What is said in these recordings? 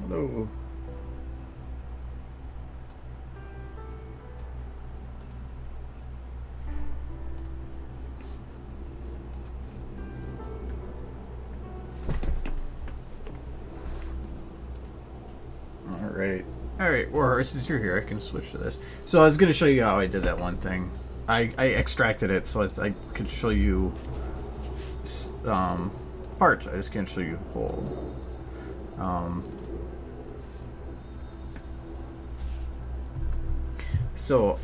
Hello. Alright, Warhorse, since you're here, I can switch to this. So I was going to show you how I did that one thing. I extracted it so I could show you part. I just can't show you whole. So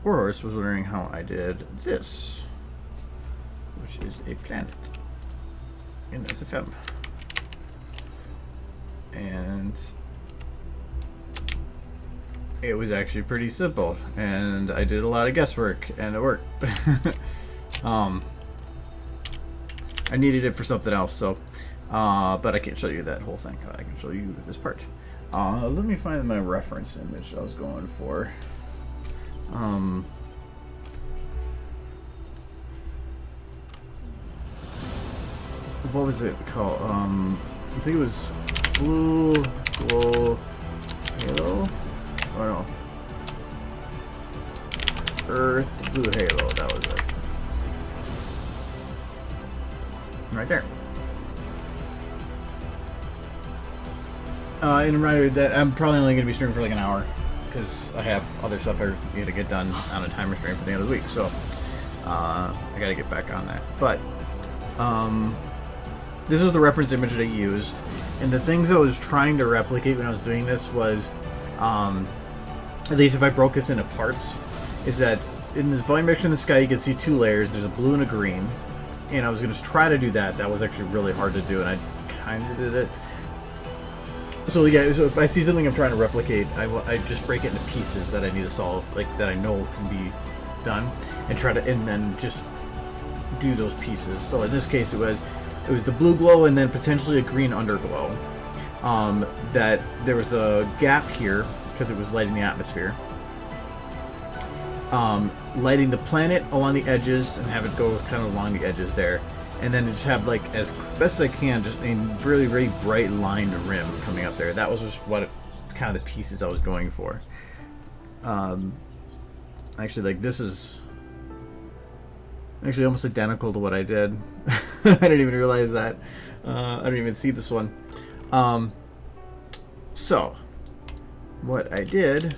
Warhorse was wondering how I did this, which is a planet in SFM. And it was actually pretty simple, and I did a lot of guesswork, and it worked. I needed it for something else, so but I can't show you that whole thing. I can show you this part. Let me find my reference image I was going for. What was it called? I think it was Blue Glow Halo? Or no. Earth Blue Halo, that was it. Right there. And reminder that I'm probably only going to be streaming for like an hour, because I have other stuff I need to get done on a time restraint for the end of the week, so I got to get back on that. But this is the reference image that I used, and the things I was trying to replicate when I was doing this was, at least if I broke this into parts, is that in this volumetric in the sky you can see two layers. There's a blue and a green, and I was going to try to do that. That was actually really hard to do, and I kind of did it. So yeah, so if I see something I'm trying to replicate, I just break it into pieces that I need to solve, like that I know can be done, and then just do those pieces. So in this case, it was the blue glow and then potentially a green underglow. That there was a gap here because it was lighting the atmosphere, lighting the planet along the edges and have it go kind of along the edges there. And then just have, like, as best I can, just a really, really bright lined rim coming up there. That was just kind of the pieces I was going for. Actually, like, this is actually almost identical to what I did. I didn't even realize that. I didn't even see this one. So, what I did...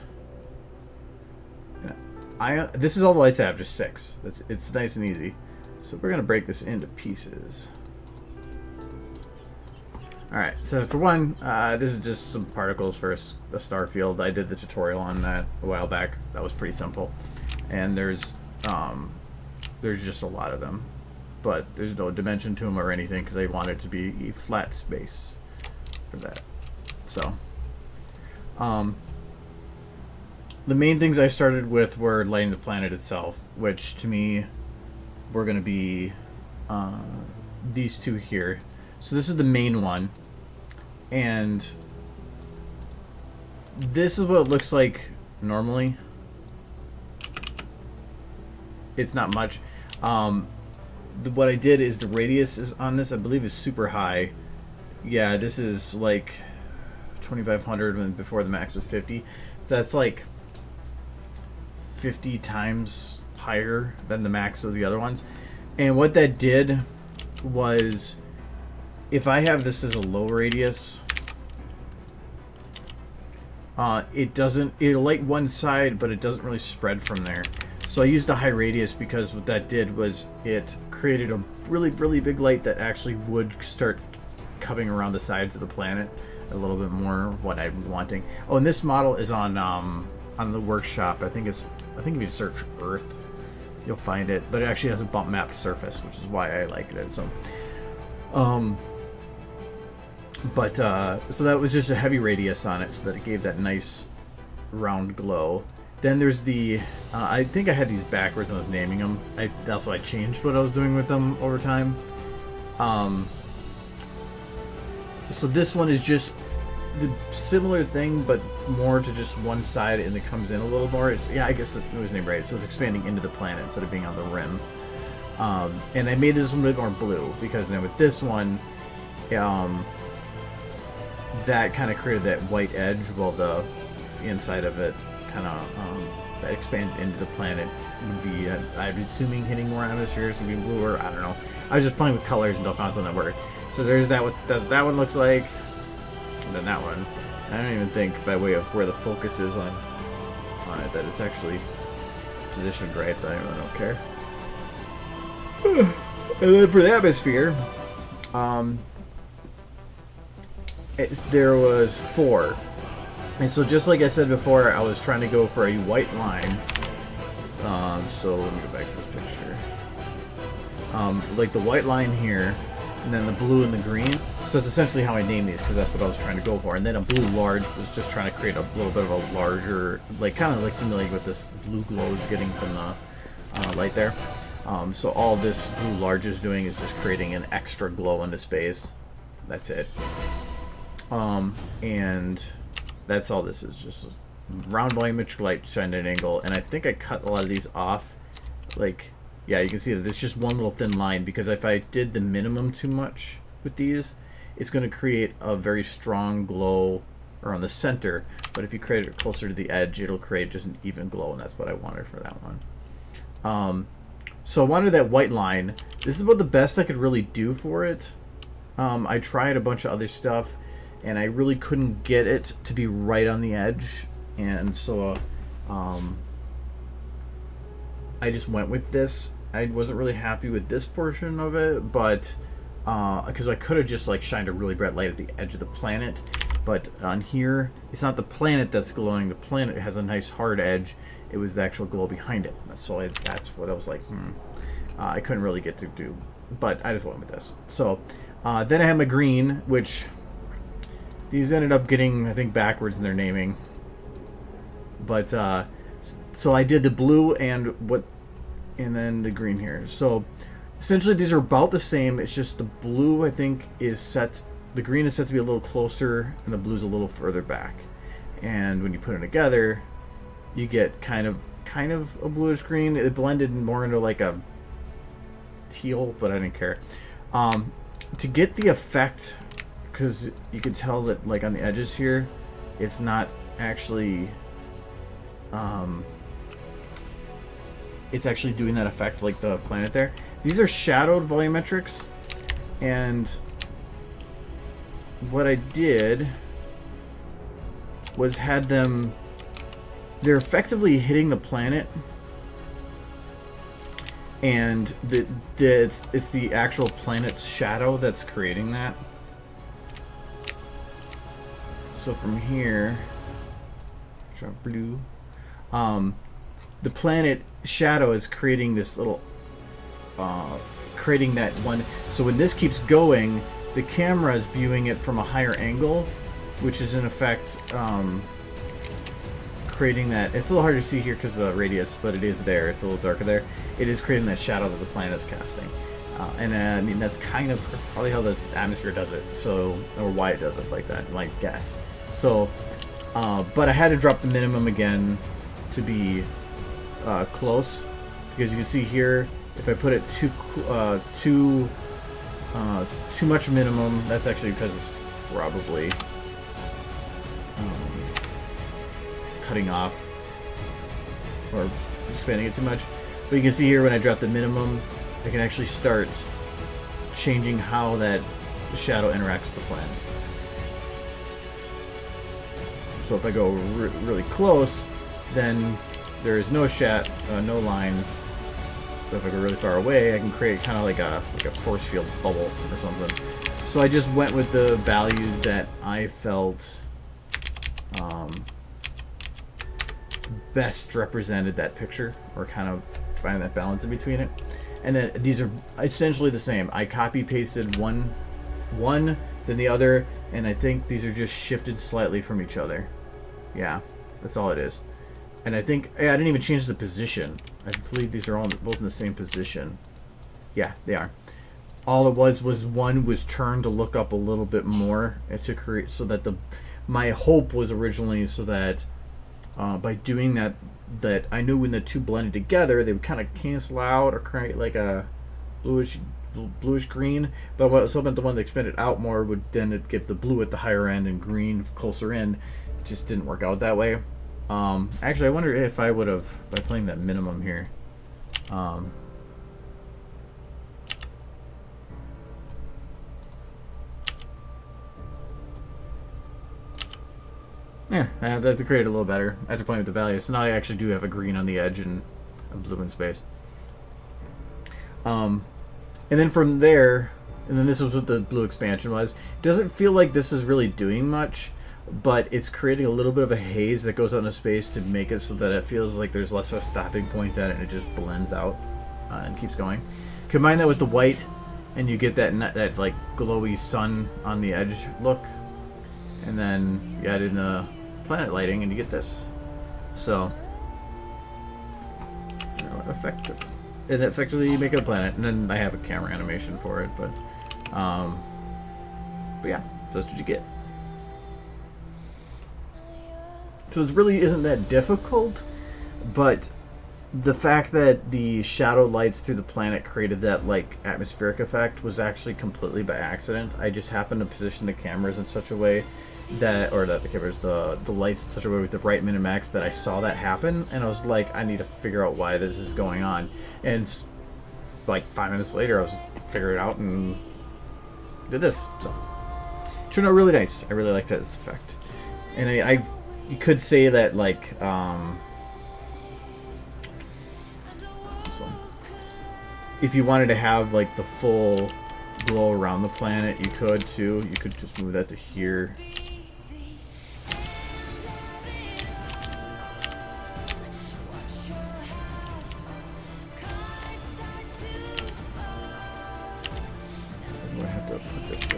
this is all the lights I have, just 6. It's nice and easy. So we're going to break this into pieces. Alright, so for one, this is just some particles for a star field. I did the tutorial on that a while back. That was pretty simple. And there's just a lot of them. But there's no dimension to them or anything because I want it to be a flat space for that. So, the main things I started with were lighting the planet itself, which to me were going to be these two here. So this is the main one, and this is what it looks like normally. It's not much. What I did is the radius is on this, I believe, is super high. Yeah, this is like 2500 and before the max was 50. So that's like 50 times higher than the max of the other ones. And what that did was, if I have this as a low radius, it'll light one side, but it doesn't really spread from there. So I used a high radius because what that did was it created a really, really big light that actually would start coming around the sides of the planet a little bit more of what I'm wanting. Oh, and this model is on the workshop. I think if you search Earth, you'll find it, but it actually has a bump mapped surface, which is why I liked it. So, so that was just a heavy radius on it, so that it gave that nice round glow. Then there's the, I think I had these backwards when I was naming them. I changed what I was doing with them over time. So this one is just the similar thing, but more to just one side, and it comes in a little more. I guess it was named right. So it's expanding into the planet instead of being on the rim. And I made this one a bit more blue because then with this one, that kind of created that white edge, while the inside of it kind of that expanded into the planet would be, I'm assuming, hitting more atmospheres and be bluer. I don't know. I was just playing with colors until I found something that worked. So there's that. That's what that one looks like, and then that one. I don't even think, by way of where the focus is on it, that it's actually positioned right, but I really don't care. And then for the atmosphere, there was 4. And so just like I said before, I was trying to go for a white line. So let me go back to this picture. Like the white line here, and then the blue and the green. So that's essentially how I named these, because that's what I was trying to go for. And then a blue large was just trying to create a little bit of a larger, like kind of like simulating what this blue glow is getting from the light there. So all this blue large is doing is just creating an extra glow into space. That's it. And that's all this is, just round volumetric light shined at an angle. And I think I cut a lot of these off. Like, yeah, you can see that it's just one little thin line, because if I did the minimum too much with these, it's going to create a very strong glow around the center. But if you create it closer to the edge, it'll create just an even glow, and that's what I wanted for that one. So I wanted that white line. This is about the best I could really do for it. I tried a bunch of other stuff, and I really couldn't get it to be right on the edge. And so I just went with this. I wasn't really happy with this portion of it, but because I could have just like shined a really bright light at the edge of the planet. But on here, it's not the planet that's glowing. The planet has a nice hard edge. It was the actual glow behind it. So that's what I was like, I couldn't really get to do. But I just went with this. So then I have my green, which these ended up getting, I think, backwards in their naming. But so I did the blue and then the green here. So essentially these are about the same. It's just the blue, I think, is set. The green is set to be a little closer, and the blue's a little further back. And when you put them together, you get kind of a bluish green. It blended more into like a teal, but I didn't care. To get the effect, because you can tell that like on the edges here, it's not actually it's actually doing that effect like the planet there. These are shadowed volumetrics, and what I did was had them, they're effectively hitting the planet, and it's the actual planet's shadow that's creating that. So from here, try blue, the planet shadow is creating this little creating that one. So when this keeps going, the camera is viewing it from a higher angle, which is in effect creating that. It's a little hard to see here because of the radius, but it is there. It's a little darker there. It is creating that shadow that the planet is casting. And I mean, that's kind of probably how the atmosphere does it. So, or why it does it like that, I might guess. So, but I had to drop the minimum again to be close, because you can see here, if I put it too much minimum, that's actually because it's probably cutting off or expanding it too much. But you can see here when I drop the minimum, I can actually start changing how that shadow interacts with the planet. So if I go really close, then there is no no line. But if I go really far away, I can create kind of like a force field bubble or something. So I just went with the value that I felt best represented that picture, or kind of finding that balance in between it. And then these are essentially the same. I copy pasted one then the other, and I think these are just shifted slightly from each other. Yeah, that's all it is. And I think I didn't even change the position. I believe these are all both in the same position. Yeah, they are. All it was one was turned to look up a little bit more to create, so that my hope was originally so that by doing that I knew when the two blended together, they would kind of cancel out or create like a bluish green. But what I was hoping the one that expanded out more would then give the blue at the higher end and green closer in. It just didn't work out that way. Actually, I wonder if I would have, by playing that minimum here. Yeah, that created a little better after playing with the values. So now I actually do have a green on the edge and a blue in space. And then from there, and then this was what the blue expansion was. It doesn't feel like this is really doing much, but it's creating a little bit of a haze that goes out into space to make it so that it feels like there's less of a stopping point at it, and it just blends out and keeps going. Combine that with the white, and you get that like glowy sun on the edge look. And then you add in the planet lighting, and you get this. So, effective. And effectively, you make it a planet. And then I have a camera animation for it, but yeah, so that's what you get. So this really isn't that difficult, but the fact that the shadow lights through the planet created that like atmospheric effect was actually completely by accident. I just happened to position the cameras in such a way that the lights in such a way with the bright min and max that I saw that happen, and I was like, I need to figure out why this is going on. And like 5 minutes later, I was figuring it out and did this. So it turned out really nice. I really liked this effect, and you could say that like if you wanted to have like the full glow around the planet, you could too. You could just move that to here. I have to put this to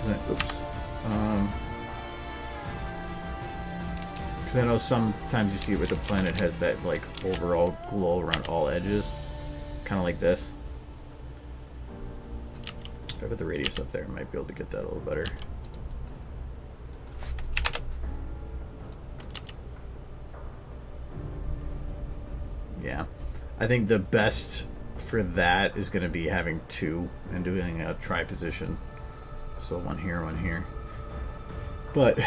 that. Oops. I know sometimes you see it with the planet has that like overall glow around all edges, kind of like this. If I put the radius up there, I might be able to get that a little better. Yeah, I think the best for that is going to be having two and doing a tri position, so one here, one here. But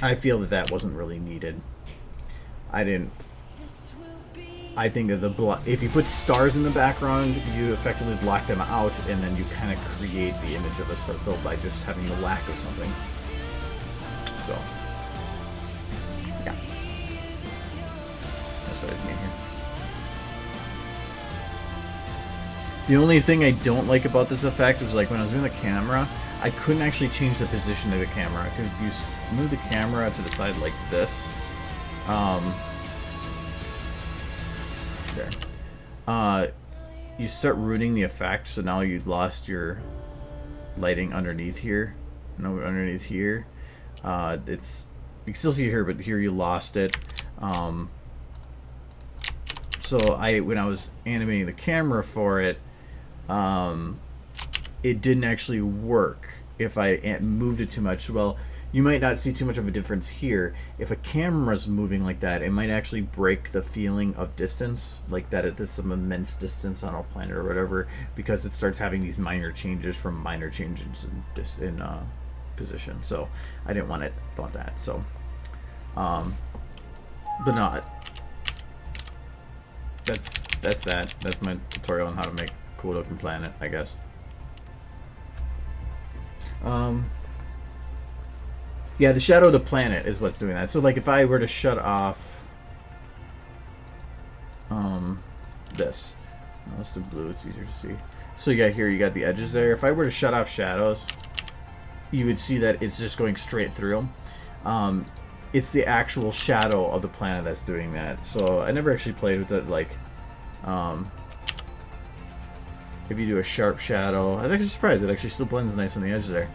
I feel that wasn't really needed. I think that if you put stars in the background, you effectively block them out, and then you kind of create the image of a circle by just having the lack of something. So, yeah. That's what I mean here. The only thing I don't like about this effect was like when I was doing the camera, I couldn't actually change the position of the camera. Because if you move the camera to the side like this, there, you start ruining the effect. So now you lost your lighting underneath here. No, underneath here, it's you can still see it here, but here you lost it. So when I was animating the camera for it, it didn't actually work if I moved it too much. Well, you might not see too much of a difference here. If a camera's moving like that, it might actually break the feeling of distance, like that at this some immense distance on a planet or whatever, because it starts having these minor changes from minor changes in position. So I didn't want it thought that. So, but not. That's that. That's my tutorial on how to make a cool looking planet, I guess. Yeah, the shadow of the planet is what's doing that. So like if I were to shut off this. No, let's do blue, it's easier to see. So you got here, you got the edges there. If I were to shut off shadows, you would see that it's just going straight through them. It's the actual shadow of the planet that's doing that. So I never actually played with it. Like, if you do a sharp shadow, I was actually surprised. It actually still blends nice on the edge there.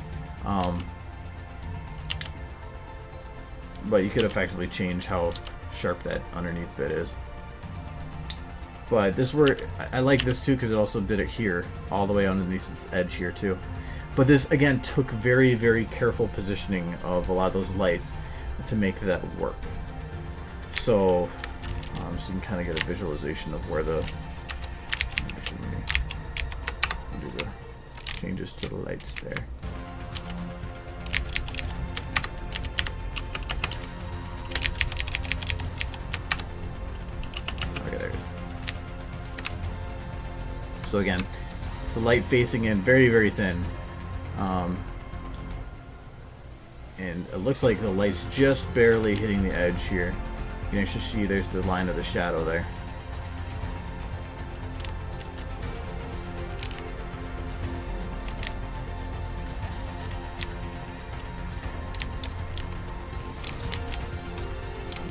But you could effectively change how sharp that underneath bit is. But this where I like this too because it also did it here, all the way underneath its edge here too. But this, again, took very, very careful positioning of a lot of those lights to make that work. So, so you can kind of get a visualization of where the... Actually, let me do the changes to the lights there. Okay, there it is. So again, it's a light facing in, very, very thin. And it looks like the light's just barely hitting the edge here. You can actually see there's the line of the shadow there.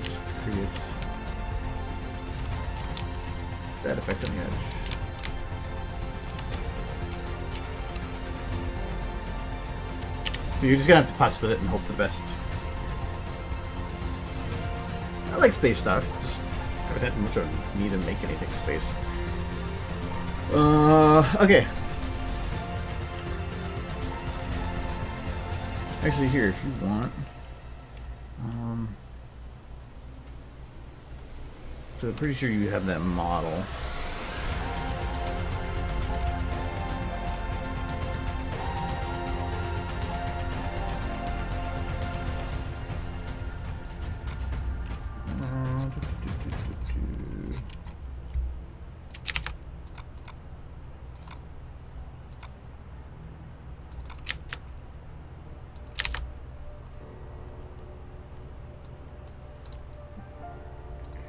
Which creates that effect on the edge. You're just gonna have to putz with it and hope for the best. I like space stuff. Just haven't had much of a need to make anything space. Okay. Actually, here, if you want. So I'm pretty sure you have that model.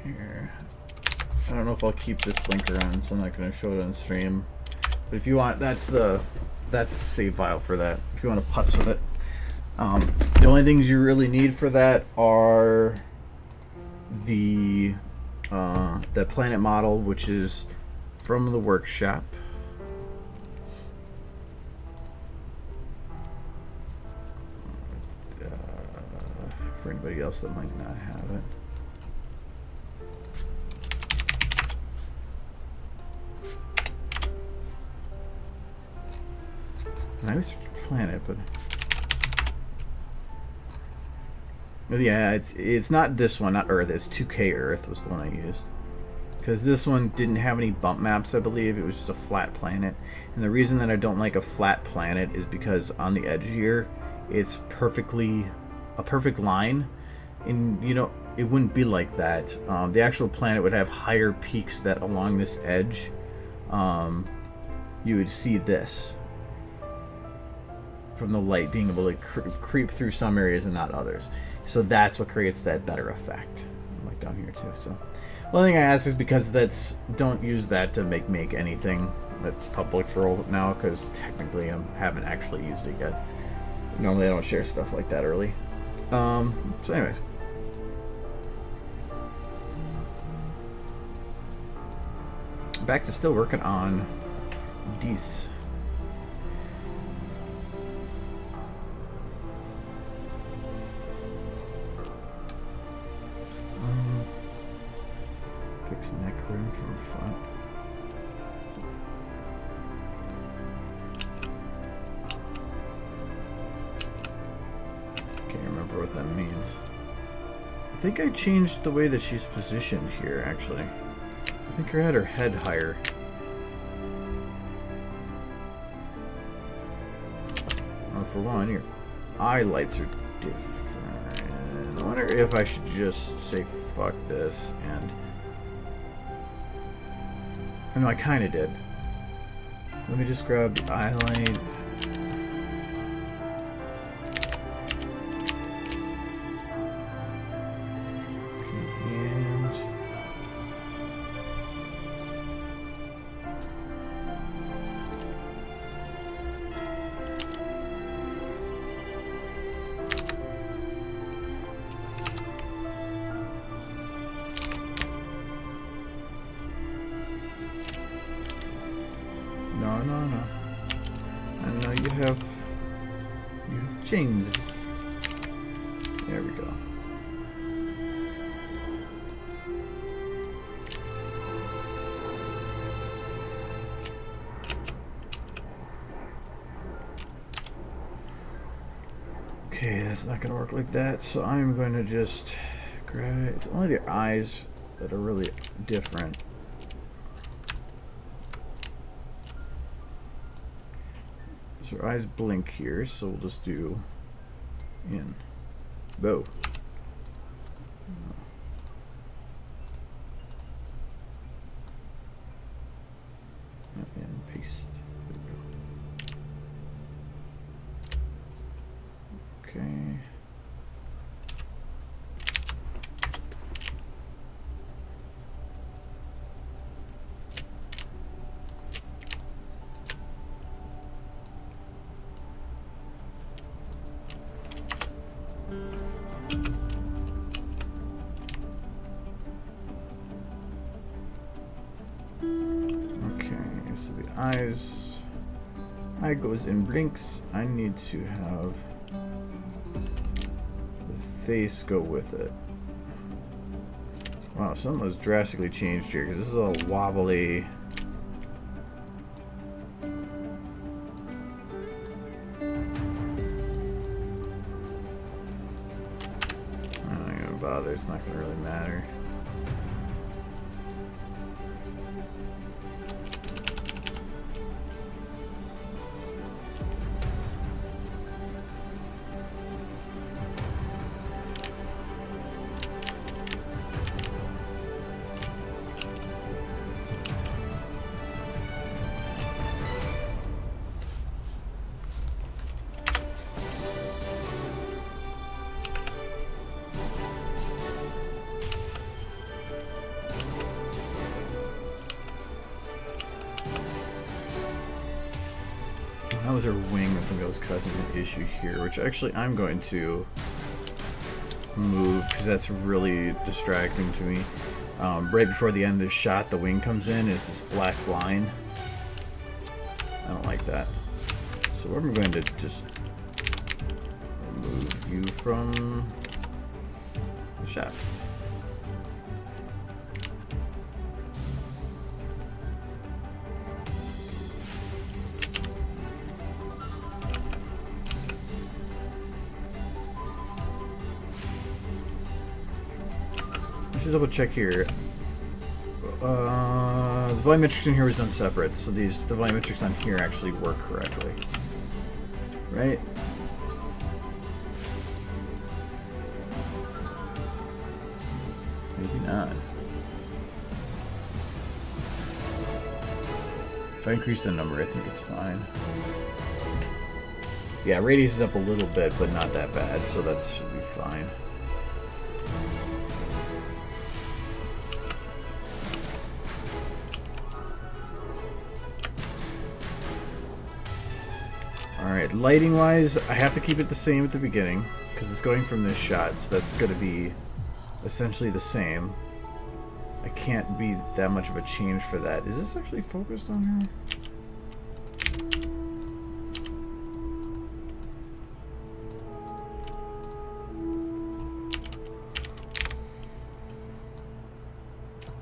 Here. I don't know if I'll keep this link around, so I'm not going to show it on stream. But if you want, that's the save file for that. If you want to putz with it, the only things you really need for that are the planet model, which is from the workshop. For anybody else that might not have it. I always search planet, but yeah, it's not this one, not Earth. It's 2K Earth was the one I used, because this one didn't have any bump maps. I believe it was just a flat planet, and the reason that I don't like a flat planet is because on the edge here, it's a perfect line, and you know it wouldn't be like that. The actual planet would have higher peaks that along this edge, you would see this. From the light being able to creep through some areas and not others. So that's what creates that better effect. Like down here too. So the only thing I ask is because don't use that to make anything that's public for now, because technically I haven't actually used it yet. Normally I don't share stuff like that early. So anyways. Back to still working on these. Fix neck rim from front. Can't remember what that means. I think I changed the way that she's positioned here, actually. I think I had her head higher. Well, for one, your eye lights are different. I wonder if I should just say fuck this and... I know I kind of did. Let me just grab the eye light. And no. I know you have changes. There we go. Okay, that's not gonna work like that, so I'm going to just grab it. It's only the eyes that are really different. So our eyes blink here, so we'll just do in. Bow. And paste. There we go. Okay. So the eye goes in blinks. I need to have the face go with it. Wow, something was drastically changed here because this is a wobbly. I'm not gonna bother, it's not gonna really matter. That was her wing. I think that was causing an issue here, which actually I'm going to move because that's really distracting to me. Right before the end of this shot, the wing comes in, is this black line. I don't like that. So I'm going to just remove you from the shot. Let's double check here. The volumetrics in here was done separate, so the volumetrics on here actually work correctly. Right? Maybe not. If I increase the number, I think it's fine. Yeah, radius is up a little bit, but not that bad, so that should be fine. Alright, lighting wise, I have to keep it the same at the beginning because it's going from this shot, so that's going to be essentially the same. I can't be that much of a change for that. Is this actually focused on her?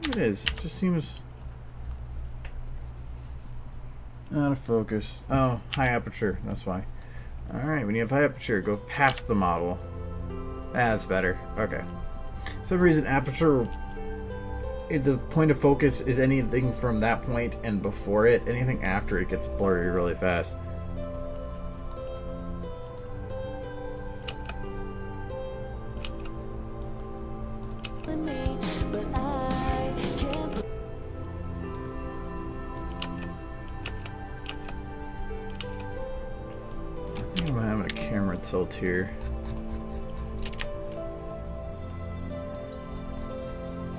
It is. It just seems out of focus. Oh, high aperture. That's why. Alright, when you have high aperture, go past the model. That's better. Okay. For some reason, aperture, the point of focus is anything from that point and before it. Anything after it gets blurry really fast. I'm having a camera tilt here.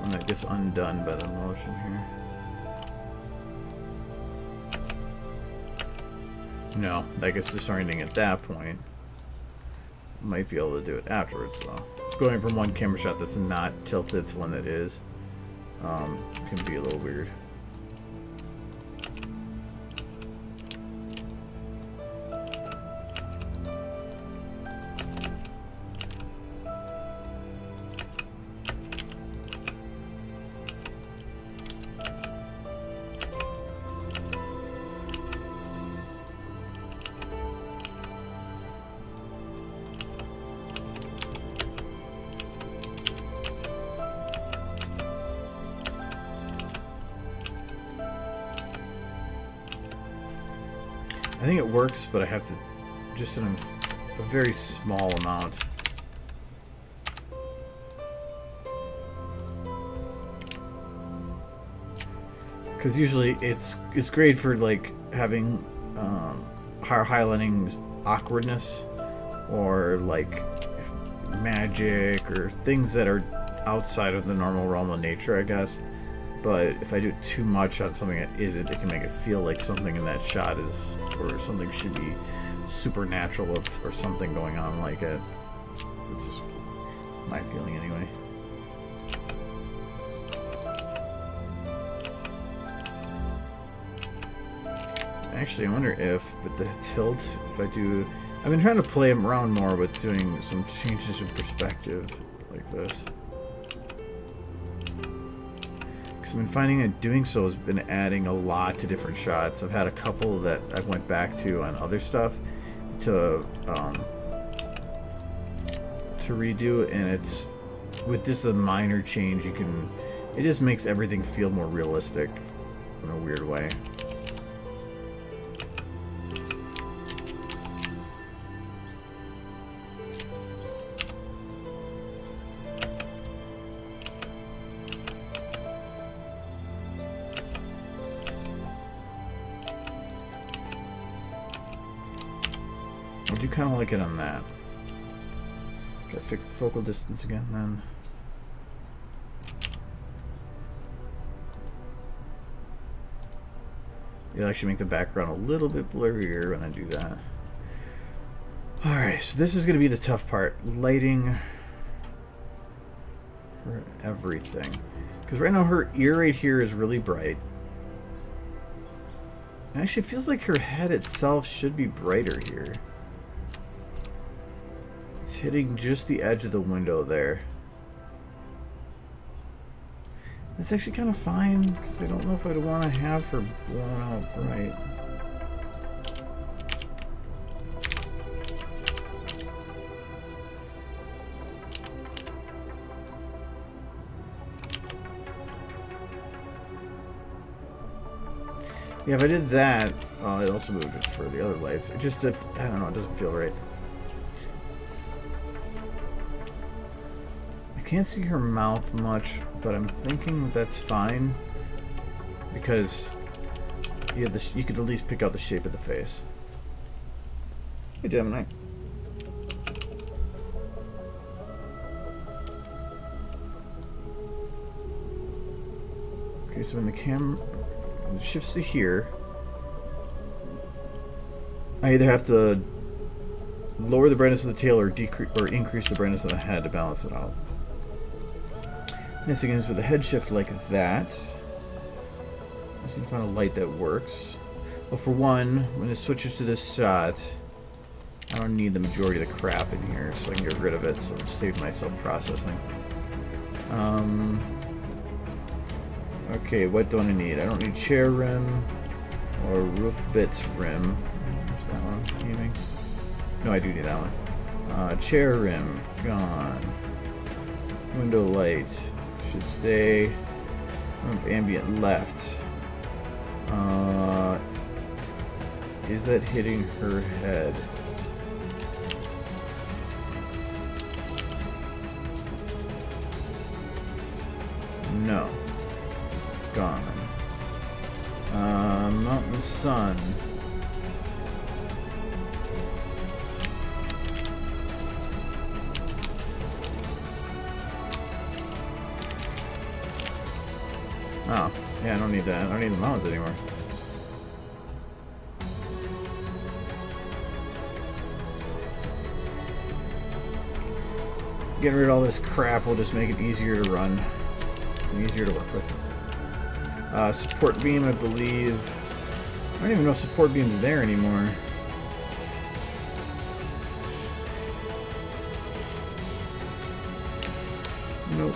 And that gets undone by the motion here. No, that gets disorienting at that point. Might be able to do it afterwards though. Going from one camera shot that's not tilted to one that is can be a little weird. think it works, but I have to just in a very small amount. Because usually it's great for like having highlighting awkwardness or like magic or things that are outside of the normal realm of nature, I guess. But if I do too much on something that isn't, it can make it feel like something in that shot is, or something should be supernatural or something going on like it. It's just my feeling anyway. Actually, I wonder if, with the tilt, if I do... I've been trying to play around more with doing some changes in perspective like this. Because I've been finding that doing so has been adding a lot to different shots. I've had a couple that I went back to on other stuff to redo, and it's... with just a minor change, you can... it just makes everything feel more realistic in a weird way. I do kind of like it on that. Gotta fix the focal distance again then. It'll actually make the background a little bit blurrier when I do that. Alright, so this is going to be the tough part. Lighting for everything. Because right now her ear right here is really bright. It actually feels like her head itself should be brighter here. It's hitting just the edge of the window there. That's actually kind of fine, because I don't know if I'd want to have her blown out bright. Yeah, if I did that, I also moved it for the other lights. It just, I don't know, it doesn't feel right. I can't see her mouth much, but I'm thinking that's fine because you could at least pick out the shape of the face. Hey, Gemini. Okay, so when the camera shifts to here, I either have to lower the brightness of the tail or decrease or increase the brightness of the head to balance it out. This again is with a head shift like that. This is kind of light that works. Well, for one, when it switches to this shot, I don't need the majority of the crap in here, so I can get rid of it, so I'll save myself processing. Okay, what don't I need? I don't need chair rim or roof bits rim. Where's that one? Aiming? No, I do need that one. Chair rim, gone. Window light should stay. Ambient left. Is that hitting her head? No. Gone. Mountain sun. Oh, yeah, I don't need that. I don't need the mountains anymore. Getting rid of all this crap will just make it easier to run and easier to work with. Support beam, I believe. I don't even know if support beam's there anymore. Nope.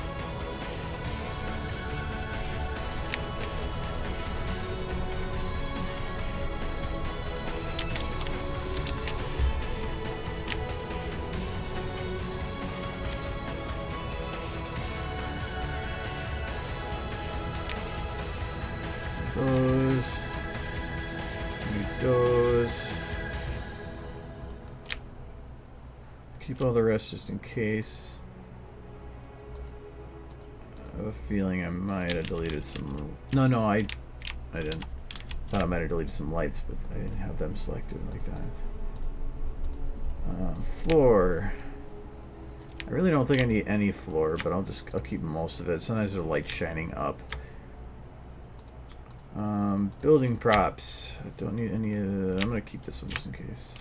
Those. keep all the rest just in case. I have a feeling I might have deleted some... No, I didn't. Thought I might have deleted some lights, but I didn't have them selected like that. Floor. I really don't think I need any floor, but I'll keep most of it. Sometimes there's light shining up. Building props. I don't need any. I'm gonna keep this one just in case.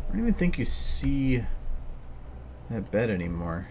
I don't even think you see that bed anymore.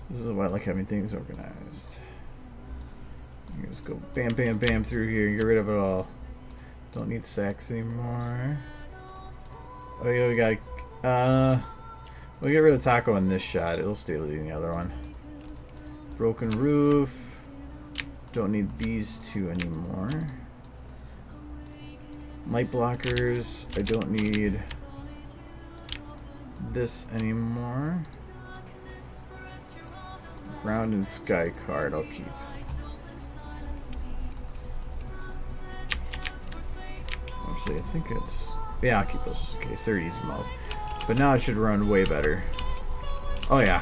This is why I like having things organized. You just go bam, bam, bam through here, get rid of it all. Don't need sacks anymore. Oh yeah, we got we'll get rid of Taco in this shot. It'll stay leading the other one. Broken roof. Don't need these two anymore. Light blockers. I don't need this anymore. Ground and sky card I'll keep. Actually, I think it's... Yeah, I'll keep those just in case. They're easy modes. But now it should run way better. Oh yeah.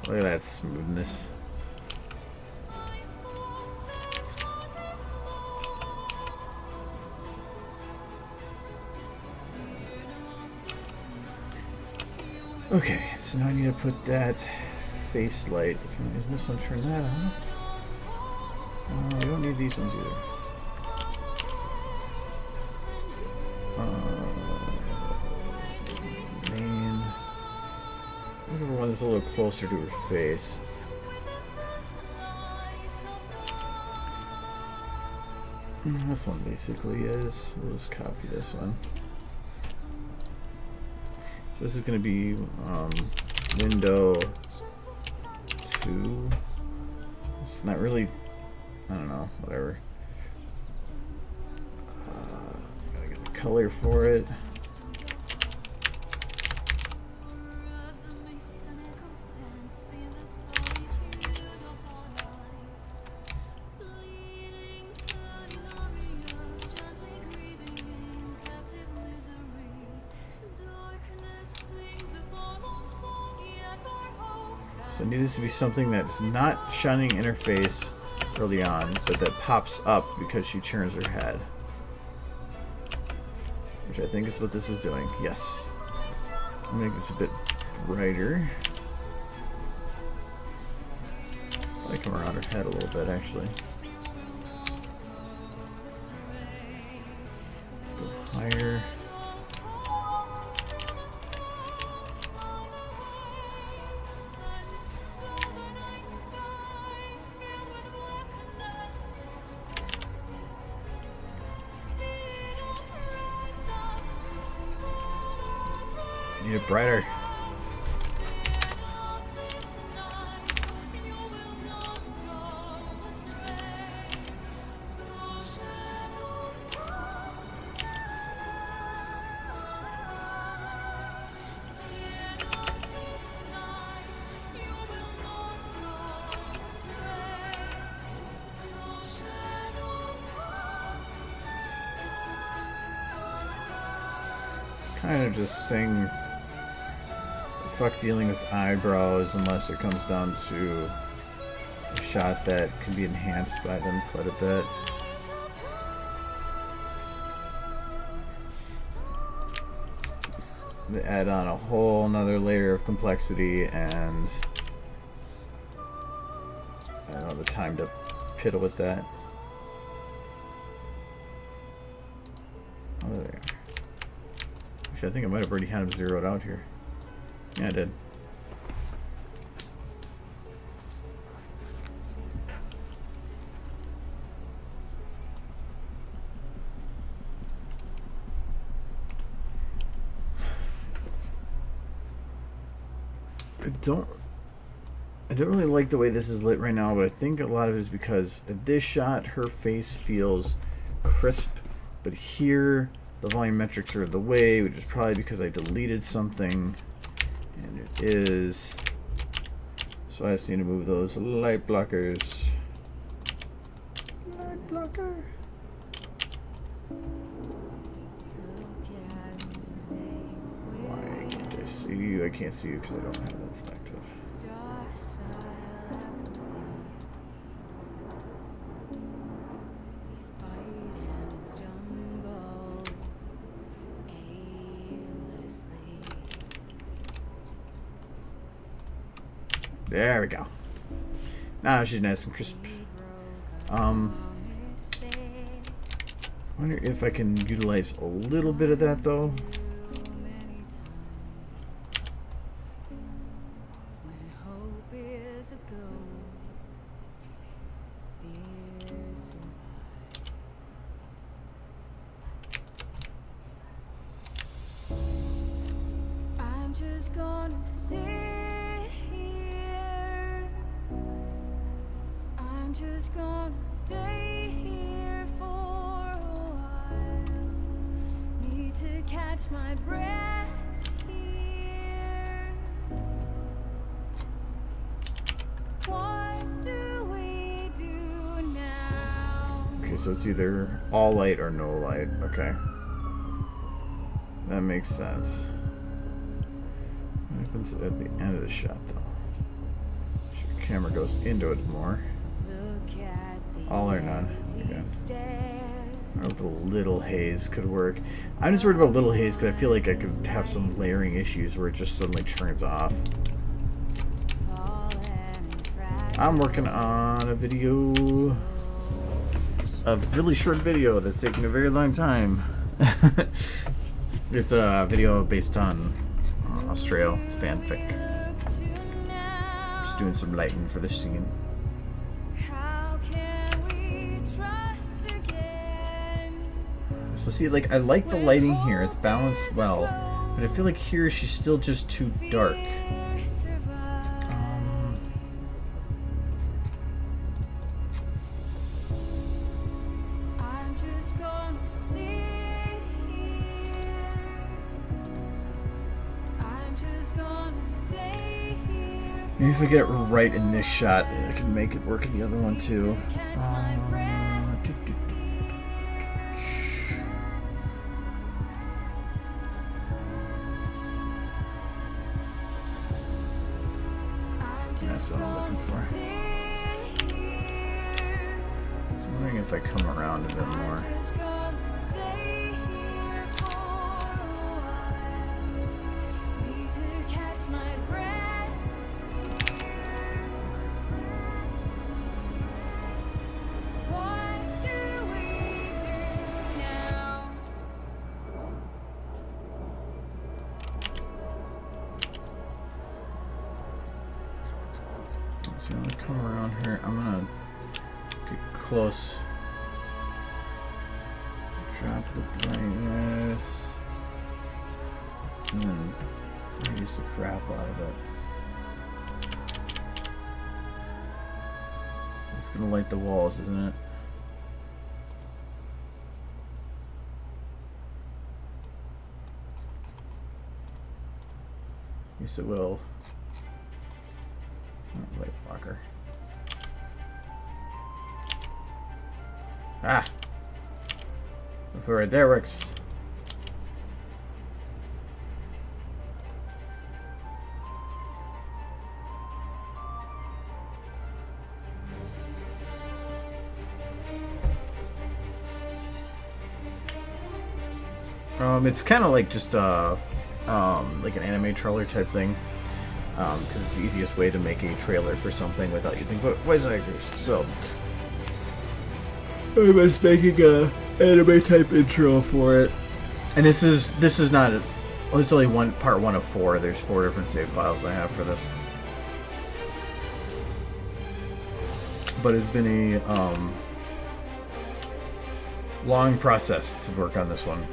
Look at that smoothness. Okay, so now I need to put that face light. If I'm using this one, turn that off. We don't need these ones either. Main. Look for one that's a little closer to her face. This one basically is. We'll just copy this one. So this is going to be window 2. It's not really, I don't know, whatever. Gotta get the color for it. So I need this to be something that's not shining in her face early on, but that pops up because she turns her head. Which I think is what this is doing. Yes. I'll make this a bit brighter. I come around her head a little bit, actually. Let's go higher. Need it brighter. Kind of just sing. Fuck dealing with eyebrows unless it comes down to a shot that can be enhanced by them quite a bit. They add on a whole nother layer of complexity and I don't know the time to piddle with that. Oh, there. Actually, I think I might have already had them zeroed out here. Yeah, I did. don't really like the way this is lit right now, but I think a lot of it is because at this shot her face feels crisp, but here the volumetrics are the way, which is probably because I deleted something, and it is. So I just need to move those light blockers. Light blocker. Why can't I see you? I can't see you because I don't have that selected. There we go. Now she's nice and crisp. Wonder if I can utilize a little bit of that though. I'm just gonna sit here. I'm just gonna stay here for a while. Need to catch my breath here. What do we do now? Okay, so it's either all light or no light. Okay. That makes sense. What happens at the end of the shot though? So your camera goes into it more. All or none. Okay. I don't know if a little haze could work. I'm just worried about a little haze because I feel like I could have some layering issues where it just suddenly turns off. I'm working on a video, a really short video that's taking a very long time. It's a video based on Australia. It's fanfic. Just doing some lighting for the scene. So see, like, I like the lighting here. It's balanced well. But I feel like here she's still just too dark. Maybe if I get it right in this shot, I can make it work in the other one too. That's what I'm looking for. I'm wondering if I come around a bit more. So I'm gonna come around here. I'm gonna get close. Drop the brightness. And then reduce the crap out of it. It's gonna light the walls, isn't it? Yes, it will. Oh, light blocker. Ah! Right there works. It's kind of like just like an anime trailer type thing, because it's the easiest way to make a trailer for something without using voice actors. So I was making a anime type intro for it, and this is not. Well, it's only part one of 4. There's 4 different save files I have for this, but it's been a long process to work on this one.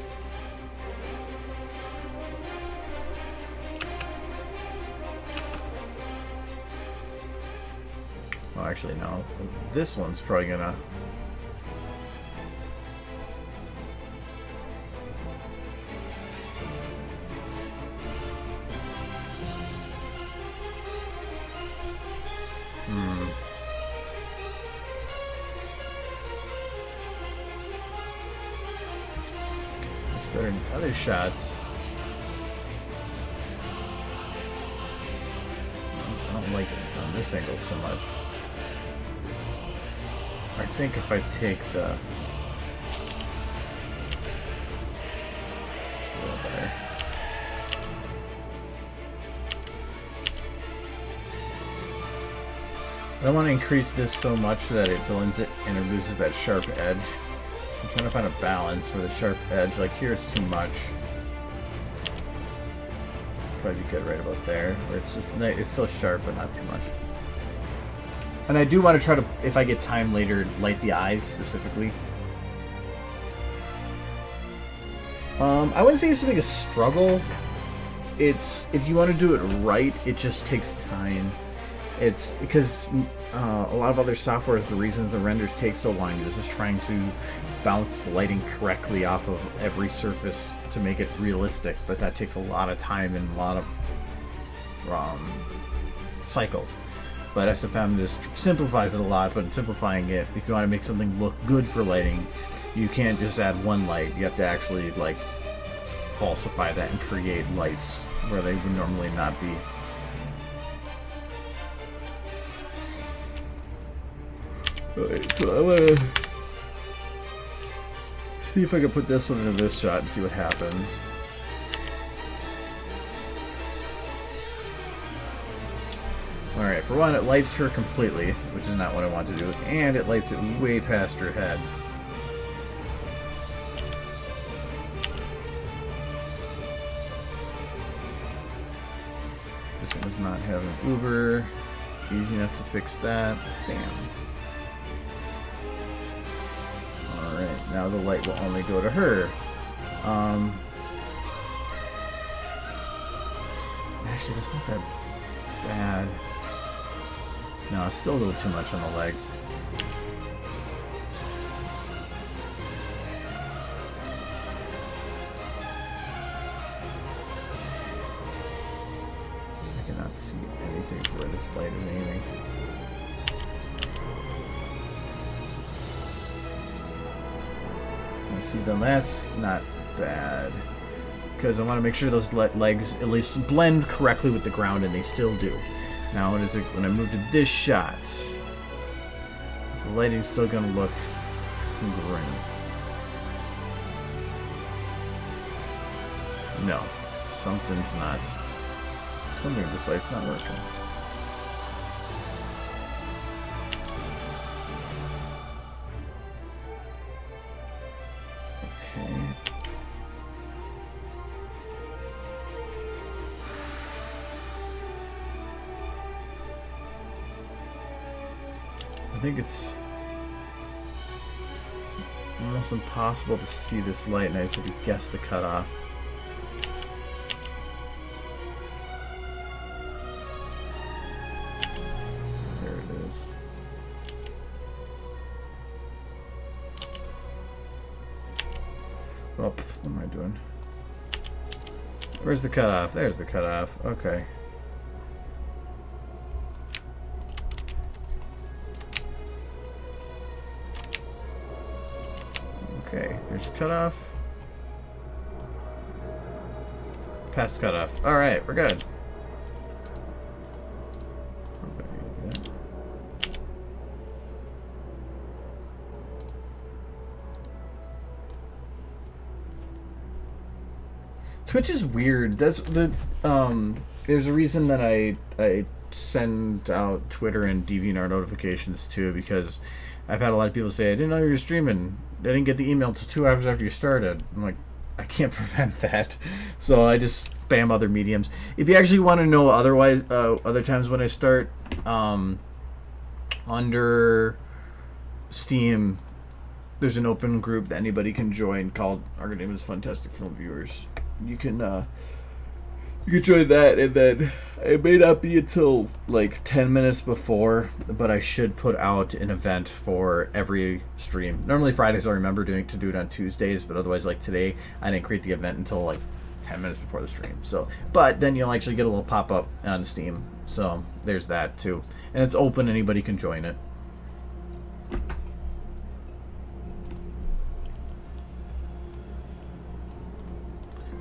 Oh, actually, no. This one's probably gonna... It's better than other shots. I don't like it on this angle so much. I think if I take the... A little better. I don't want to increase this so much that it blends it and it loses that sharp edge. I'm trying to find a balance where the sharp edge, like here, is too much. Probably be good right about there, where it's just it's still sharp but not too much. And I do want to try to, if I get time later, light the eyes specifically. I wouldn't say it's a big struggle. It's, if you want to do it right, it just takes time. It's because a lot of other softwares, the reasons the renders take so long is just trying to bounce the lighting correctly off of every surface to make it realistic, but that takes a lot of time and a lot of cycles. But SFM just simplifies it a lot, but in simplifying it, if you want to make something look good for lighting, you can't just add one light. You have to actually like falsify that and create lights where they would normally not be. Alright, so I'm gonna see if I can put this one into this shot and see what happens. Alright, for one, it lights her completely, which is not what I want to do, and it lights it way past her head. This one does not have an Uber. Easy enough to fix that. Bam. Alright, now the light will only go to her. Actually, that's not that bad. No, it's still a little too much on the legs. I cannot see anything for where this light is aiming. See, then that's not bad, because I want to make sure those legs at least blend correctly with the ground, and they still do. Now, what is it when I move to this shot? Is the lighting still going to look green? No, something's not. Something with this light's not working. I think it's almost impossible to see this light, and I just have to guess the cutoff. There it is. Oh, what am I doing? Where's the cutoff? There's the cutoff. Okay. Okay, there's a cutoff. Past cutoff. Alright, we're good. Twitch is weird. That's the there's a reason that I send out Twitter and DeviantArt notifications too, because I've had a lot of people say, I didn't know you were streaming. I didn't get the email until 2 hours after you started. I'm like, I can't prevent that. So I just spam other mediums. If you actually want to know otherwise, other times when I start, under Steam, there's an open group that anybody can join called, our name is Fantastic Film Viewers. You can You can join that, and then it may not be until like 10 minutes before, but I should put out an event for every stream. Normally Fridays I remember to do it on Tuesdays, but otherwise, like today, I didn't create the event until like 10 minutes before the stream. So, but then you'll actually get a little pop-up on Steam. So there's that too. And it's open, anybody can join it.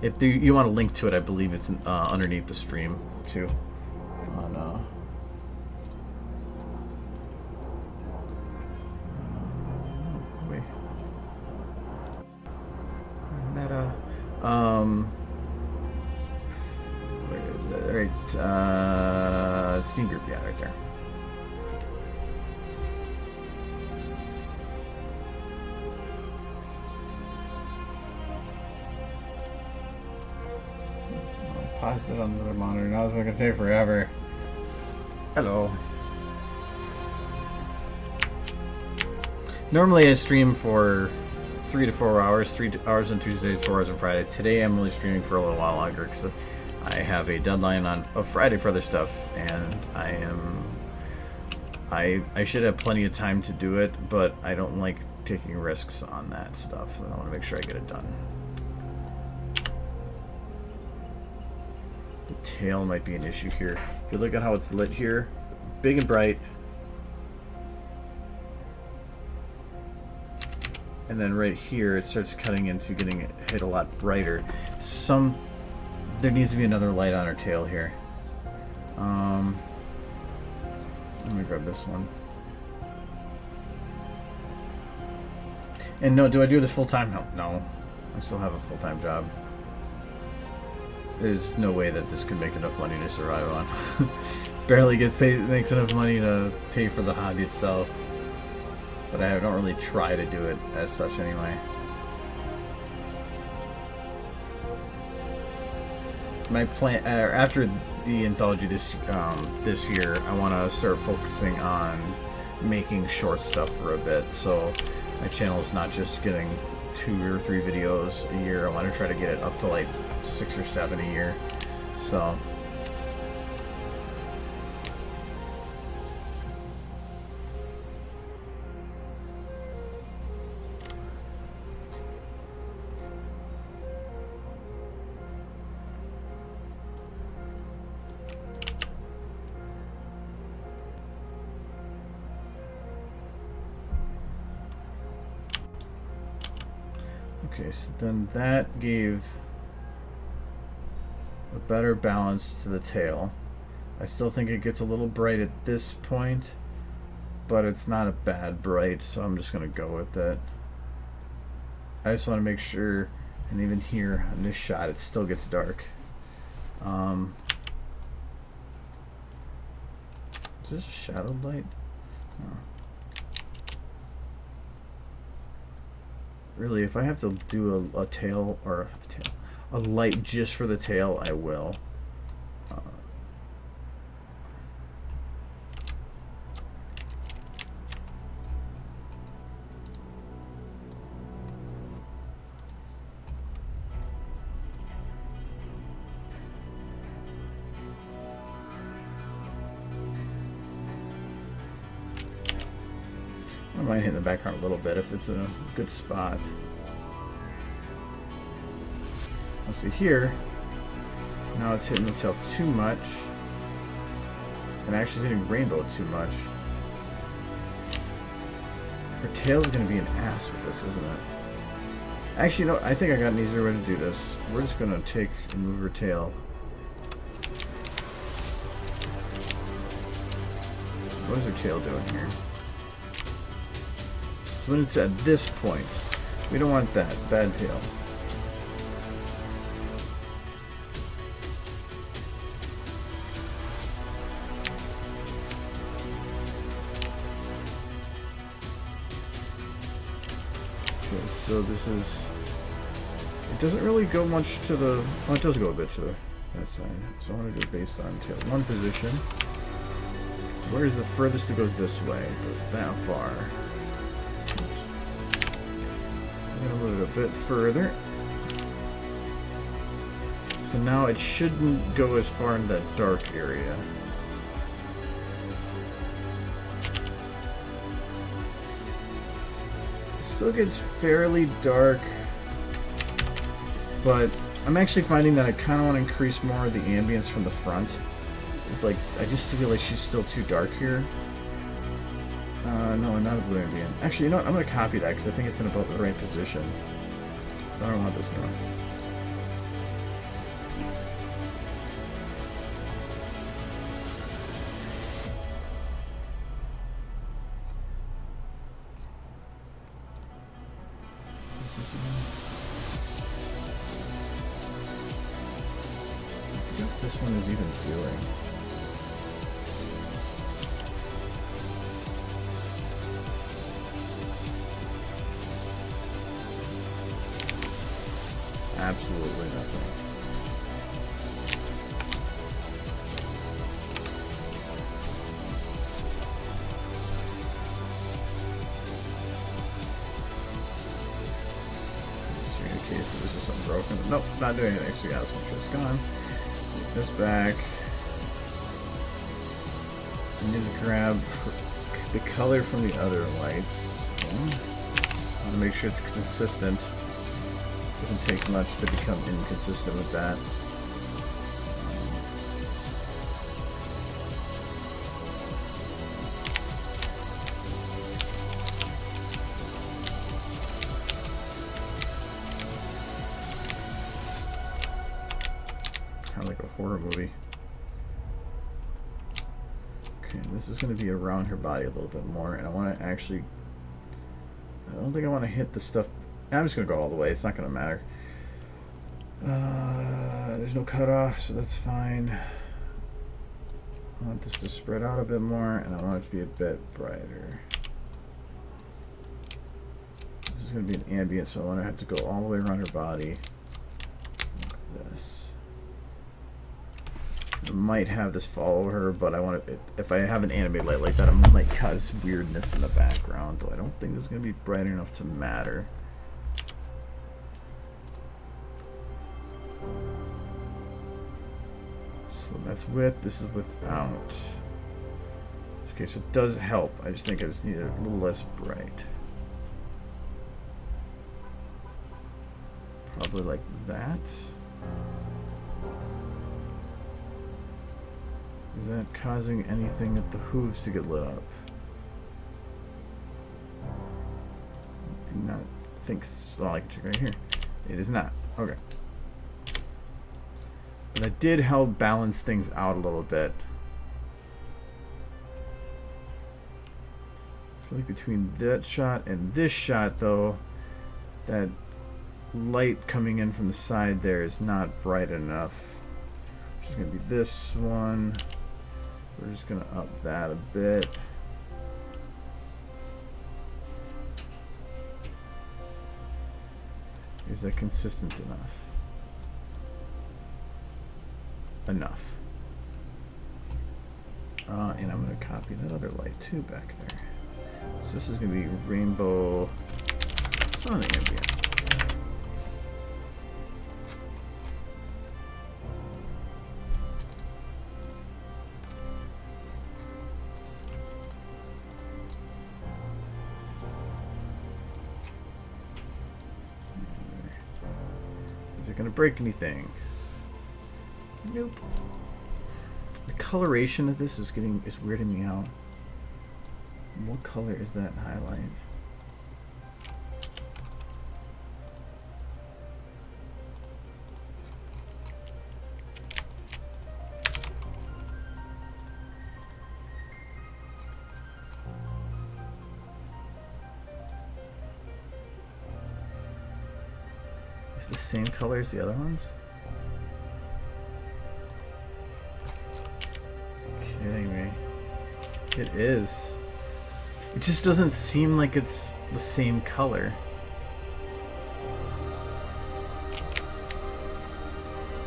If you want a link to it, I believe it's underneath the stream too. On wait, meta. Where is it? Right, Steam group. Yeah, right there. Paused it on the other monitor. Now it's gonna take forever. Hello. Normally I stream for 3 to 4 hours. 3 hours on Tuesdays, 4 hours on Friday. Today I'm only streaming for a little while longer because I have a deadline on Friday for other stuff, and I should have plenty of time to do it, but I don't like taking risks on that stuff. I want to make sure I get it done. The tail might be an issue here. If you look at how it's lit here, big and bright, and then right here it starts cutting into getting it hit a lot brighter. There needs to be another light on her tail here. Let me grab this one. And no, do I do this full time? No. I still have a full-time job. There's no way that this can make enough money to survive on. Barely makes enough money to pay for the hobby itself. But I don't really try to do it as such anyway. My plan after the anthology this year, I want to start focusing on making short stuff for a bit. So my channel is not just getting 2 or 3 videos a year. I want to try to get it up to like 6 or 7 a year. So okay, so then that gave a better balance to the tail. I still think it gets a little bright at this point, but it's not a bad bright, so I'm just going to go with it. I just want to make sure, and even here on this shot, it still gets dark. Is this a shadowed light? Oh. Really, if I have to do a tail or a light just for the tail, I will. I might hit the background a little bit if it's in a good spot. Let's see here. Now it's hitting the tail too much. And actually hitting rainbow too much. Her tail's going to be an ass with this, isn't it? Actually, you know, I think I got an easier way to do this. We're just going to take and move her tail. What is her tail doing here? So when it's at this point, we don't want that. Bad tail. Okay, so this is... It doesn't really go much to the... Oh, it does go a bit to that side. So I want to do it based on tail 1 position. Where is the furthest it goes this way? It goes that far. I'm going to move it a bit further. So now it shouldn't go as far into that dark area. It still gets fairly dark, but I'm actually finding that I kind of want to increase more of the ambience from the front. It's like, I just feel like she's still too dark here. No, not a blue ambient. Actually, you know what? I'm going to copy that because I think it's in about the right position. I don't want this now. I forget what this one is even doing. Absolutely nothing. In case it was just something broken. Nope, not doing anything. So yeah, this one just gone. Take this back. I need to grab the color from the other lights. I want to make sure it's consistent. Doesn't take much to become inconsistent with that. Kind of like a horror movie. Okay, this is going to be around her body a little bit more, and I want to actually... I don't think I want to hit the stuff... I'm just going to go all the way. It's not going to matter. There's no cutoff, so that's fine. I want this to spread out a bit more, and I want it to be a bit brighter. This is going to be an ambient, so I want to have to go all the way around her body. Like this. I might have this follow her, but I want it, if I have an animated light like that, it might cause weirdness in the background, though I don't think this is going to be bright enough to matter. So that's with, this is without. Okay, so it does help. I just think I just need it a little less bright. Probably like that. Is that causing anything at the hooves to get lit up? I do not think so. Oh, I can check right here. It is not. Okay. But that did help balance things out a little bit. I feel like between that shot and this shot, though, that light coming in from the side there is not bright enough. Which is going to be this one. We're just going to up that a bit. Is that consistent enough? Enough. And I'm going to copy that other light too back there. So this is going to be rainbow sun ambient. Is it going to break anything? Nope. The coloration of this is weirding me out. What color is that highlight? Is it the same color as the other ones? Kidding me. It is. It just doesn't seem like it's the same color.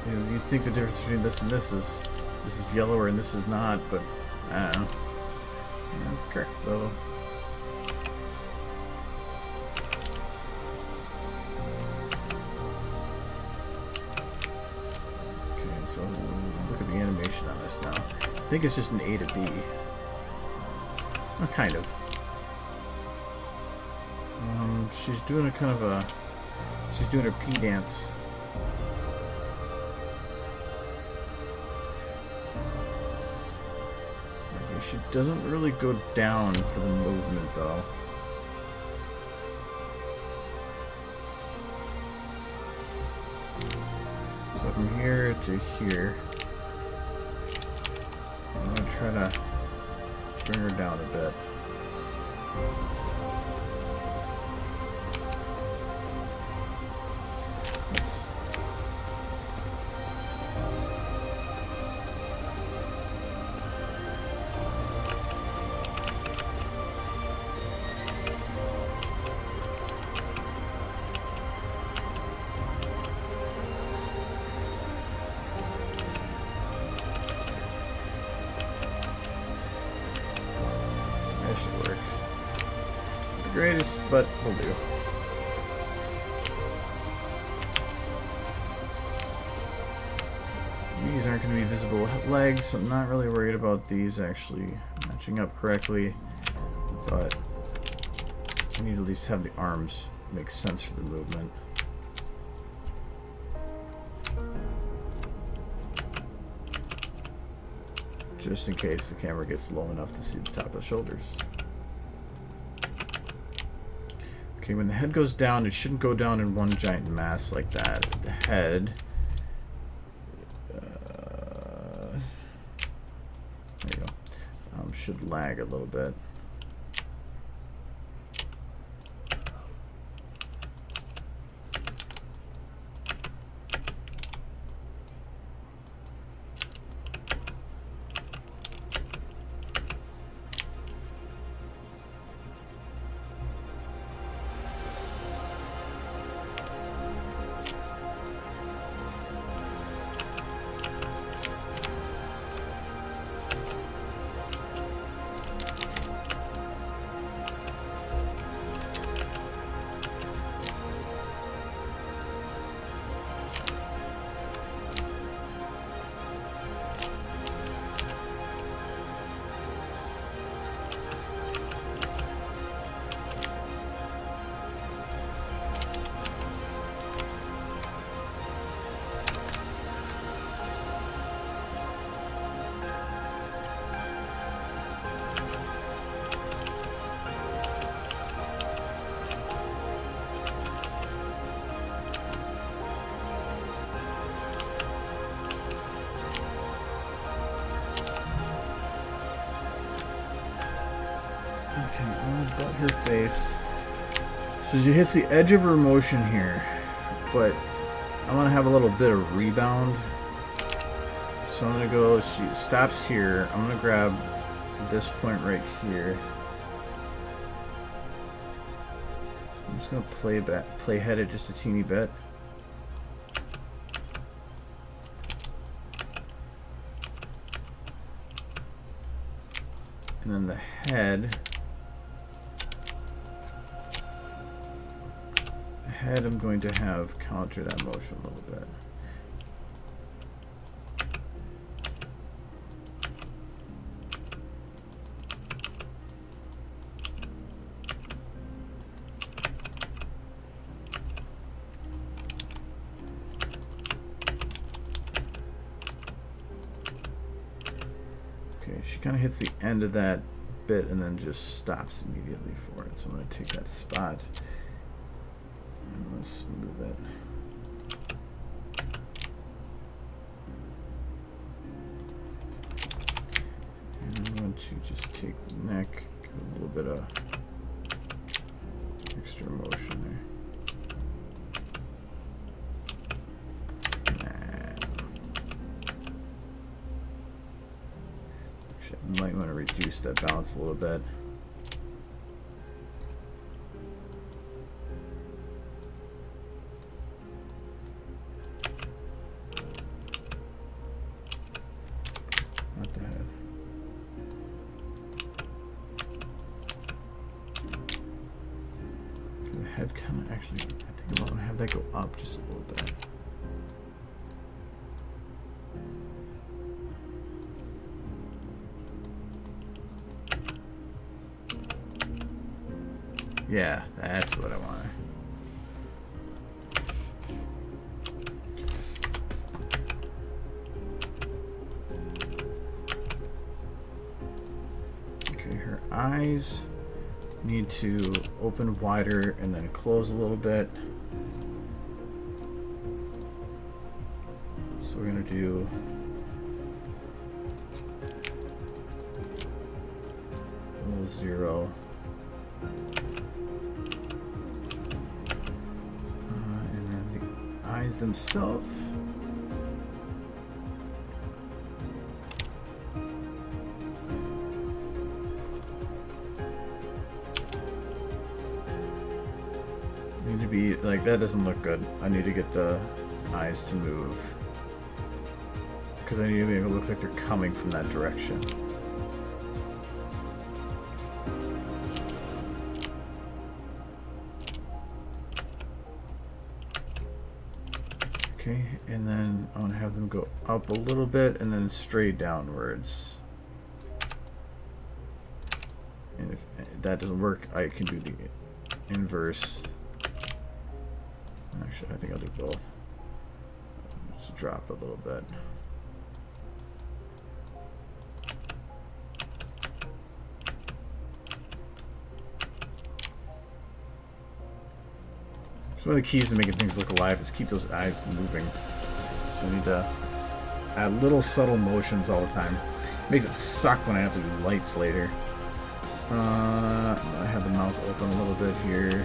You know, you'd think the difference between this and this is yellower and this is not, but I don't know. Yeah, that's correct though. think it's just an A to B. Well, kind of. She's doing a kind of a... She's doing her P dance. Okay, she doesn't really go down for the movement, though. So from here to here, I'm going to try to bring her down a bit. Greatest, but will do. These aren't going to be visible legs, so I'm not really worried about these actually matching up correctly, but I need to at least have the arms make sense for the movement. Just in case the camera gets low enough to see the top of the shoulders. Okay, when the head goes down, it shouldn't go down in one giant mass like that. The head... there you go. Should lag a little bit. About her face. So she hits the edge of her motion here, but I want to have a little bit of rebound. So I'm going to go, she stops here. I'm going to grab this point right here. I'm just going to play head it just a teeny bit. And then the head. I'm going to have counter that motion a little bit. Okay, she kind of hits the end of that bit and then just stops immediately for it. So I'm going to take that spot. Let's smooth it. And I'm going to just take the neck, give a little bit of extra motion there. Actually, I might want to reduce that balance a little bit. Up just a little bit. Yeah, that's what I want. Okay, her eyes need to open wider and then close a little bit. So we're gonna do a little 0. And then the eyes themselves. Need to be like, that doesn't look good. I need to get the eyes to move. Because I need to make it look like they're coming from that direction. Okay, and then I want to have them go up a little bit and then straight downwards. And if that doesn't work, I can do the inverse. Actually, I think I'll do both. Just drop a little bit. So one of the keys to making things look alive is keep those eyes moving. So I need to add little subtle motions all the time. Makes it suck when I have to do lights later. I'm gonna have the mouth open a little bit here.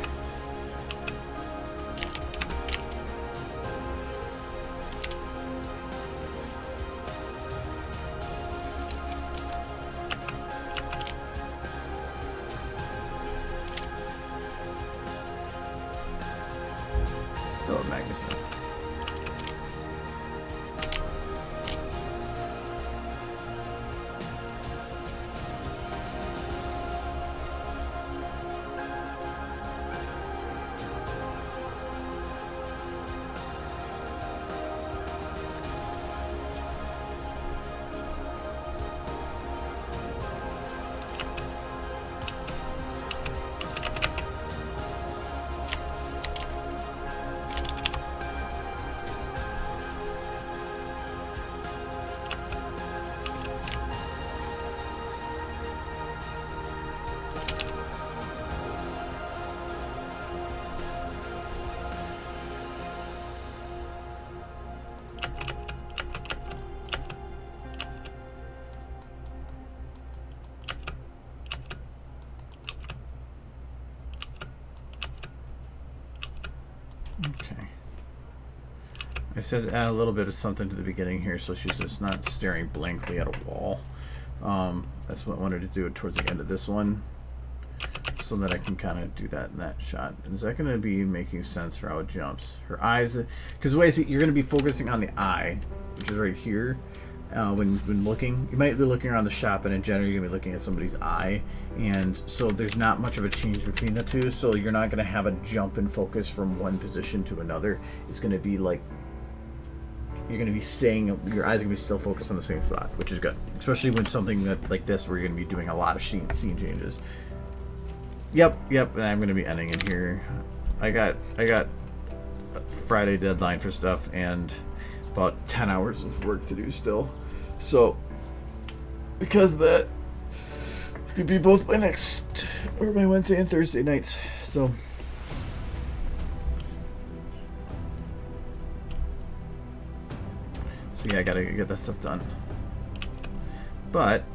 Oh, magazine. Okay. I said add a little bit of something to the beginning here so she's just not staring blankly at a wall. That's what I wanted to do towards the end of this one so that I can kind of do that in that shot. And is that going to be making sense for how it jumps? Her eyes, because the way I see it, you're going to be focusing on the eye, which is right here. When looking, you might be looking around the shop, and in general you're going to be looking at somebody's eye, and so there's not much of a change between the two, so you're not going to have a jump in focus from one position to another. It's going to be like you're going to be staying, your eyes are going to be still focused on the same spot, which is good, especially when something that like this where you're going to be doing a lot of scene changes. Yep, I'm going to be ending in here. I got a Friday deadline for stuff and about 10 hours of work to do still. So, because of that, it could be both my Wednesday and Thursday nights. So, yeah, I gotta get that stuff done. But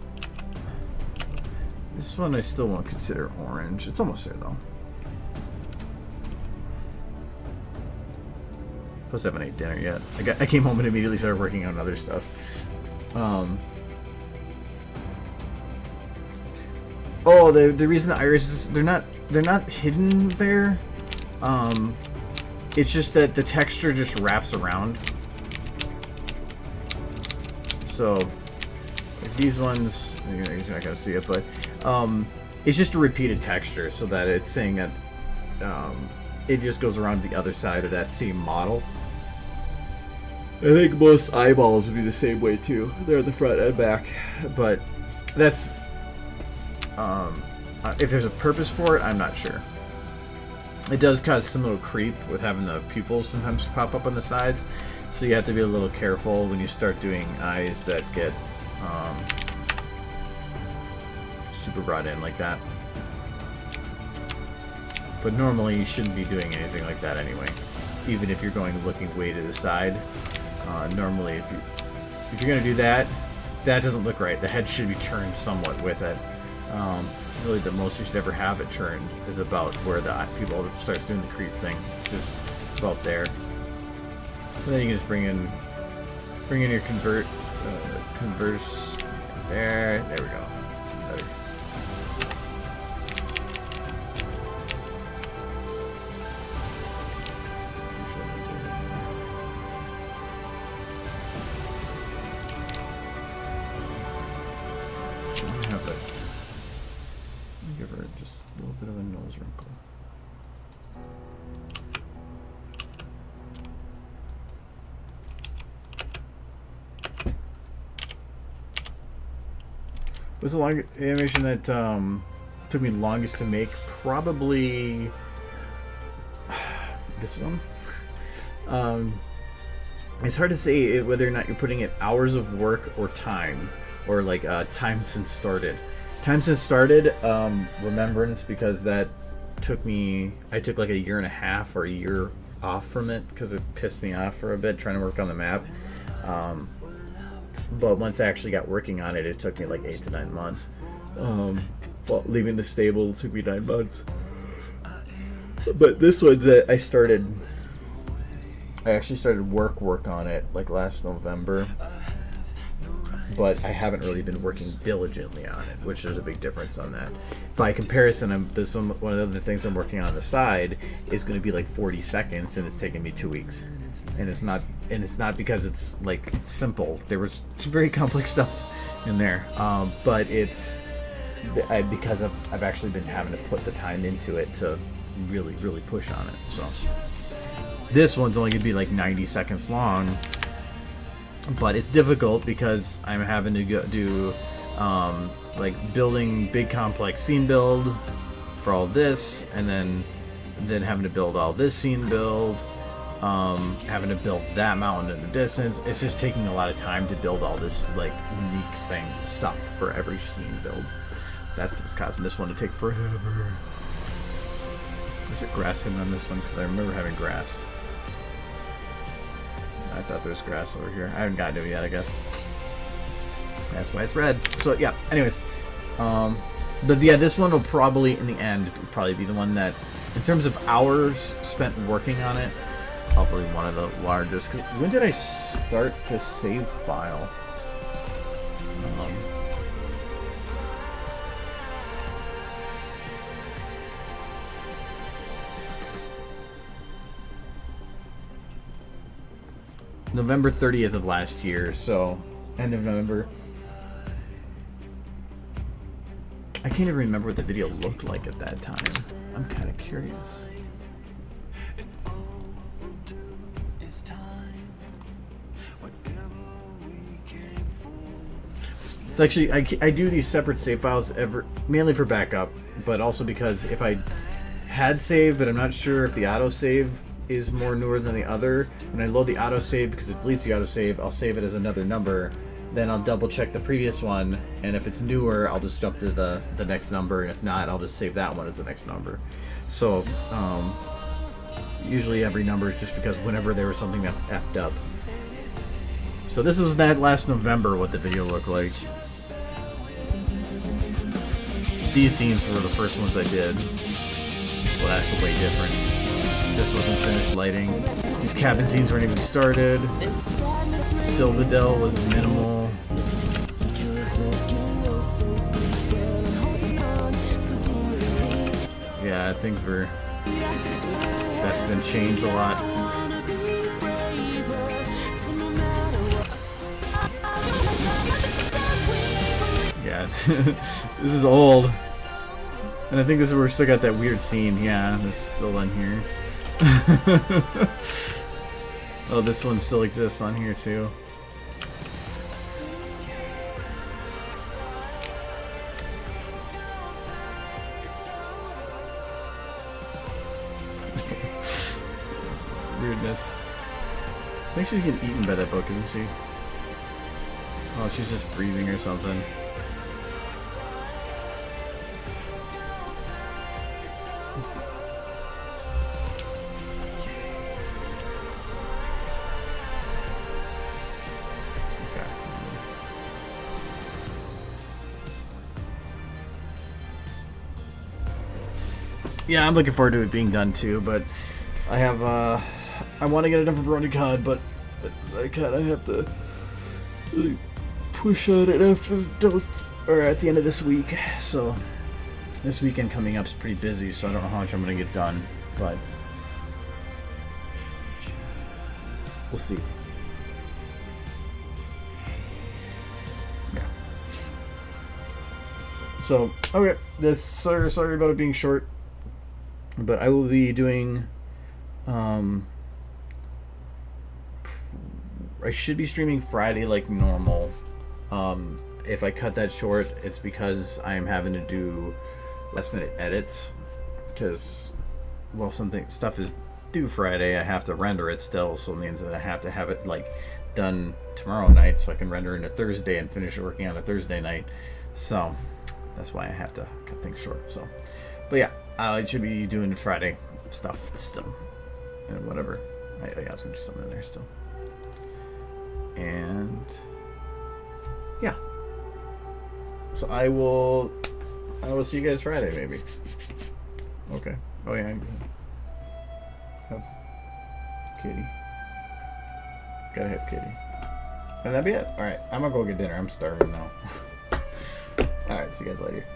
this one I still won't consider orange. It's almost there though. Plus I haven't ate dinner yet. I came home and immediately started working on other stuff. Oh, the reason the irises, they're not hidden there. It's just that the texture just wraps around. So like these ones, you're not gonna see it, but it's just a repeated texture, so that it's saying that it just goes around to the other side of that same model. I think most eyeballs would be the same way too. They're at the front and back, but that's if there's a purpose for it, I'm not sure. It does cause some little creep with having the pupils sometimes pop up on the sides, so you have to be a little careful when you start doing eyes that get super brought in like that. But normally you shouldn't be doing anything like that anyway, even if you're going looking way to the side. Normally, if you're going to do that, that doesn't look right. The head should be turned somewhat with it. Really, the most you should ever have it turned is about where the people starts doing the creep thing, just about there. And then you can just bring in your converse there. There we go. Better. Give her just a little bit of a nose wrinkle. What's the long animation that took me longest to make? Probably this one. It's hard to say whether or not you're putting it hours of work or time, or like time since started. Time since started, remembrance, because that took me, I took like a year and a half or a year off from it because it pissed me off for a bit trying to work on the map. But once I actually got working on it, it took me like 8 to 9 months. Leaving the stable took me 9 months. But this one's that I actually started work on it like last November. But I haven't really been working diligently on it, which is a big difference on that. By comparison, one of the other things I'm working on the side is going to be like 40 seconds, and it's taken me 2 weeks. And it's not because it's like simple. There was very complex stuff in there, but it's because I've actually been having to put the time into it to really push on it. So this one's only going to be like 90 seconds long. But it's difficult because I'm having to do like building big complex scene build for all this, and then having to build all this scene build, having to build that mountain in the distance. It's just taking a lot of time to build all this like unique stuff for every scene build. That's what's causing this one to take forever. Is there grass hidden on this one? Because I remember having grass. I thought there was grass over here. I haven't gotten to it yet, I guess. That's why it's red. So yeah, anyways. But yeah, this one will probably, in the end, be the one that, in terms of hours spent working on it, probably one of the largest. 'Cause when did I start the save file? November 30th of last year, so end of November. I can't even remember what the video looked like at that time. I'm kind of curious. It's actually, I do these separate save files mainly for backup, but also because if I had saved, but I'm not sure if the autosave is more newer than the other. When I load the autosave, because it deletes the autosave, I'll save it as another number. Then I'll double check the previous one, and if it's newer, I'll just jump to the next number, and if not, I'll just save that one as the next number. So usually every number is just because whenever there was something that effed up. So this was that last November what the video looked like. These scenes were the first ones I did. Well, that's way different. This wasn't finished lighting. These cabin scenes weren't even started. Sylvadel was minimal. Yeah, things were... That's been changed a lot. Yeah, this is old. And I think this is where we still got that weird scene. Yeah, it's still in here. Oh, this one still exists on here too. Weirdness. I think she's getting eaten by that book, isn't she? Oh, she's just breathing or something. Yeah, I'm looking forward to it being done too, but I have, I want to get it done for Brony Cod, but I kind of have to push on it after, or at the end of this week, so this weekend coming up is pretty busy, so I don't know how much I'm going to get done, but we'll see. Yeah. So, okay, sorry about it being short. But I will be doing, I should be streaming Friday like normal. If I cut that short, it's because I'm having to do last minute edits. Because, well, stuff is due Friday. I have to render it still, so it means that I have to have it like done tomorrow night so I can render into Thursday and finish working on a Thursday night. So that's why I have to cut things short. So, but yeah. I should be doing Friday stuff still. And whatever. I was going to do something in there still. And yeah. So I will see you guys Friday maybe. Okay. Oh yeah. Have Kitty. Gotta have Kitty. And that'd be it. Alright. I'm gonna go get dinner. I'm starving now. Alright, see you guys later.